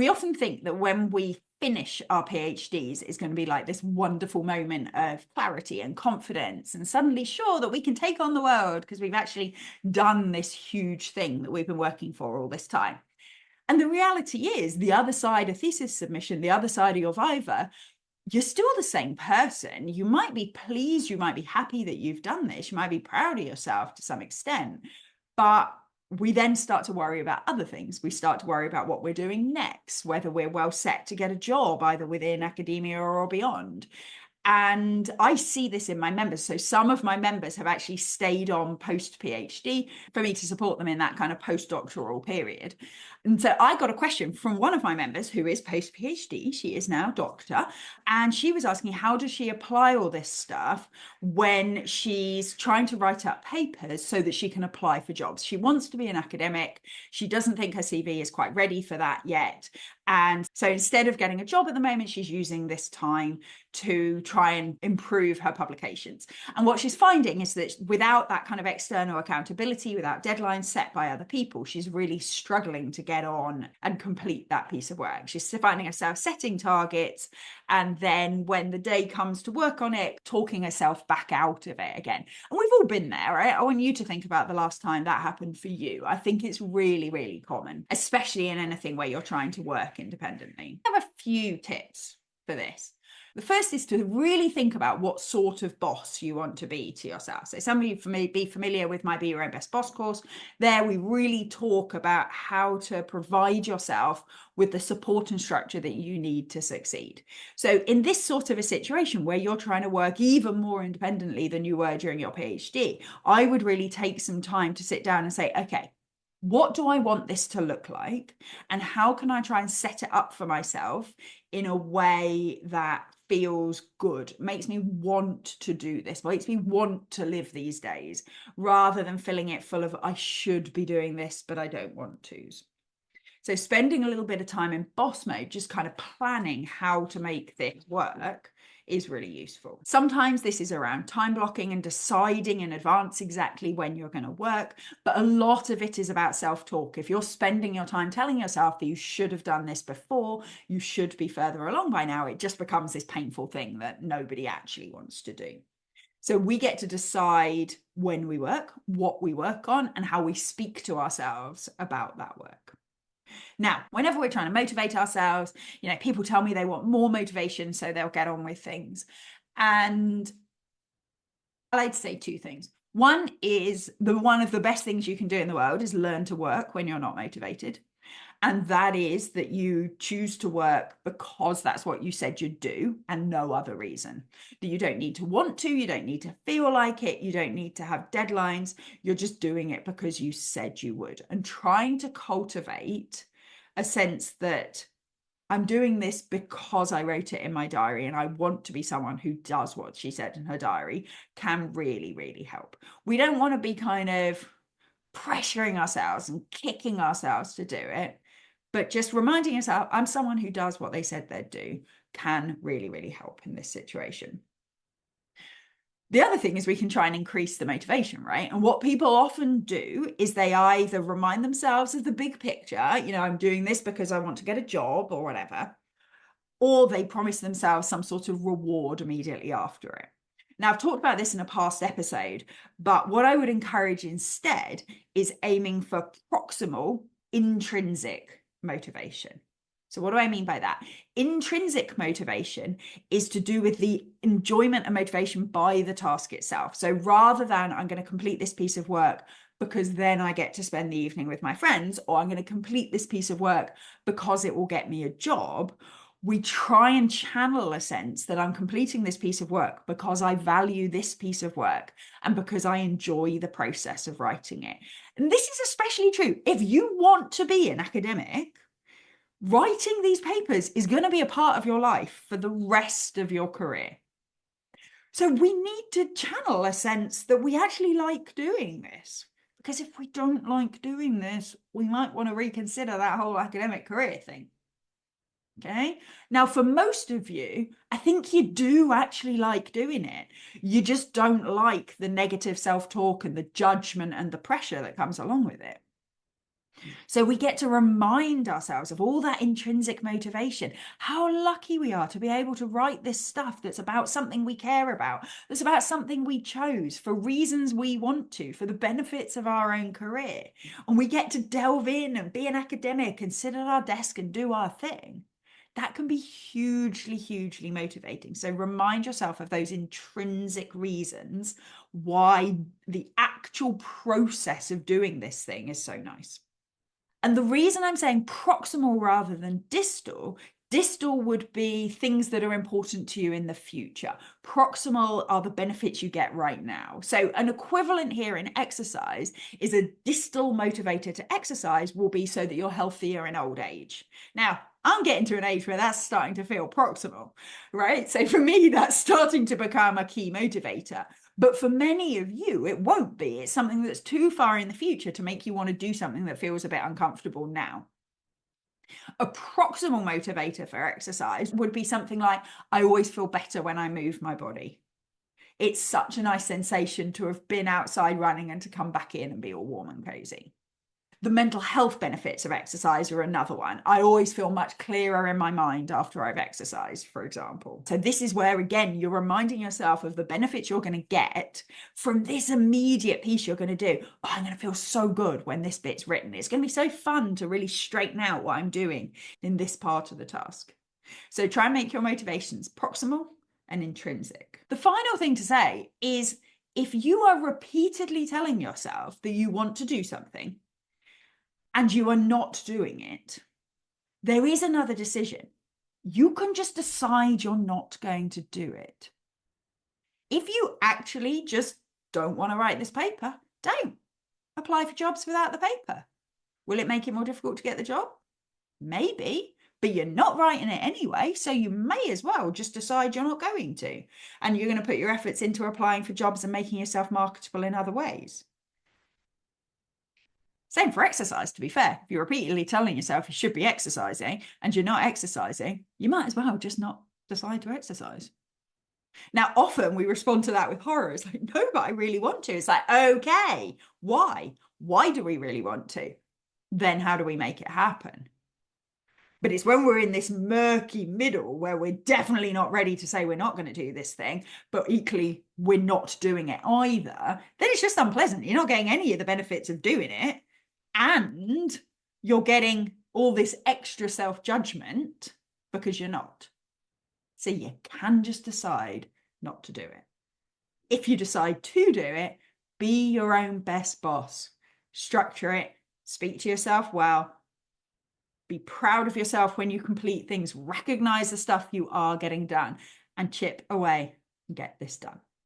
We often think that when we finish our PhDs, it's going to be like this wonderful moment of clarity and confidence and suddenly sure that we can take on the world because we've actually done this huge thing that we've been working for all this time. And the reality is the other side of thesis submission, the other side of your Viva, you're still the same person. You might be pleased, you might be happy that you've done this, you might be proud of yourself to some extent, but we then start to worry about other things. We start to worry about what we're doing next, whether we're well set to get a job, either within academia or beyond. And I see this in my members. So some of my members have actually stayed on post PhD for me to support them in that kind of postdoctoral period. And so I got a question from one of my members who is post PhD. She is now doctor. And she was asking, how does she apply all this stuff when she's trying to write up papers so that she can apply for jobs? She wants to be an academic. She doesn't think her CV is quite ready for that yet. And so instead of getting a job at the moment, she's using this time to try and improve her publications. And what she's finding is that without that kind of external accountability, without deadlines set by other people, she's really struggling to get on and complete that piece of work. She's finding herself setting targets and then when the day comes to work on it, talking herself back out of it again. And we've all been there, right? I want you to think about the last time that happened for you. I think it's really, really common, especially in anything where you're trying to work independently. I have a few tips for this. The first is to really think about what sort of boss you want to be to yourself. So some of you may be familiar with my Be Your Own Best Boss course. There we really talk about how to provide yourself with the support and structure that you need to succeed. So in this sort of a situation where you're trying to work even more independently than you were during your PhD, I would really take some time to sit down and say, okay, what do I want this to look like? And how can I try and set it up for myself in a way that feels good, makes me want to do this, makes me want to live these days, rather than filling it full of, I should be doing this, but I don't want to. So spending a little bit of time in boss mode, just kind of planning how to make this work, is really useful. Sometimes this is around time blocking and deciding in advance exactly when you're going to work, but a lot of it is about self-talk. If you're spending your time telling yourself that you should have done this before, you should be further along by now, it just becomes this painful thing that nobody actually wants to do. So we get to decide when we work, what we work on, and how we speak to ourselves about that work. Now, whenever we're trying to motivate ourselves, people tell me they want more motivation so they'll get on with things. And I like to say two things. One is one of the best things you can do in the world is learn to work when you're not motivated. And that is that you choose to work because that's what you said you'd do and no other reason. That you don't need to want to, you don't need to feel like it, you don't need to have deadlines. You're just doing it because you said you would. And trying to cultivate a sense that I'm doing this because I wrote it in my diary and I want to be someone who does what she said in her diary can really, really help. We don't want to be kind of pressuring ourselves and kicking ourselves to do it, but just reminding yourself, I'm someone who does what they said they'd do, can really, really help in this situation. The other thing is we can try and increase the motivation, right? And what people often do is they either remind themselves of the big picture, I'm doing this because I want to get a job or whatever, or they promise themselves some sort of reward immediately after it. Now, I've talked about this in a past episode, but what I would encourage instead is aiming for proximal intrinsic motivation. So what do I mean by that? Intrinsic motivation is to do with the enjoyment and motivation by the task itself. So rather than I'm going to complete this piece of work because then I get to spend the evening with my friends, or I'm going to complete this piece of work because it will get me a job, we try and channel a sense that I'm completing this piece of work because I value this piece of work and because I enjoy the process of writing it. And this is especially true if you want to be an academic. Writing these papers is going to be a part of your life for the rest of your career. So we need to channel a sense that we actually like doing this. Because if we don't like doing this, we might want to reconsider that whole academic career thing. Okay. Now, for most of you, I think you do actually like doing it. You just don't like the negative self-talk and the judgment and the pressure that comes along with it. So we get to remind ourselves of all that intrinsic motivation, how lucky we are to be able to write this stuff that's about something we care about, that's about something we chose for reasons we want to, for the benefits of our own career. And we get to delve in and be an academic and sit at our desk and do our thing. That can be hugely, hugely motivating. So remind yourself of those intrinsic reasons why the actual process of doing this thing is so nice. And the reason I'm saying proximal rather than distal, distal would be things that are important to you in the future. Proximal are the benefits you get right now. So an equivalent here in exercise is a distal motivator to exercise will be so that you're healthier in old age. Now, I'm getting to an age where that's starting to feel proximal, right? So for me, that's starting to become a key motivator. But for many of you, it won't be. It's something that's too far in the future to make you want to do something that feels a bit uncomfortable now. A proximal motivator for exercise would be something like, I always feel better when I move my body. It's such a nice sensation to have been outside running and to come back in and be all warm and cozy. The mental health benefits of exercise are another one. I always feel much clearer in my mind after I've exercised, for example. So this is where, again, you're reminding yourself of the benefits you're going to get from this immediate piece you're going to do. Oh, I'm going to feel so good when this bit's written. It's going to be so fun to really straighten out what I'm doing in this part of the task. So try and make your motivations proximal and intrinsic. The final thing to say is if you are repeatedly telling yourself that you want to do something, and you are not doing it, there is another decision. You can just decide you're not going to do it. If you actually just don't want to write this paper, don't apply for jobs without the paper. Will it make it more difficult to get the job? Maybe, but you're not writing it anyway, so you may as well just decide you're not going to. And you're going to put your efforts into applying for jobs and making yourself marketable in other ways. Same for exercise, to be fair. If you're repeatedly telling yourself you should be exercising and you're not exercising, you might as well just not decide to exercise. Now, often we respond to that with horror. It's like, no, but I really want to. It's like, okay, why? Why do we really want to? Then how do we make it happen? But it's when we're in this murky middle where we're definitely not ready to say we're not going to do this thing, but equally we're not doing it either, then it's just unpleasant. You're not getting any of the benefits of doing it. And you're getting all this extra self-judgment because you're not. So you can just decide not to do it. If you decide to do it, be your own best boss. Structure it, speak to yourself well, be proud of yourself when you complete things, recognize the stuff you are getting done, and chip away and get this done.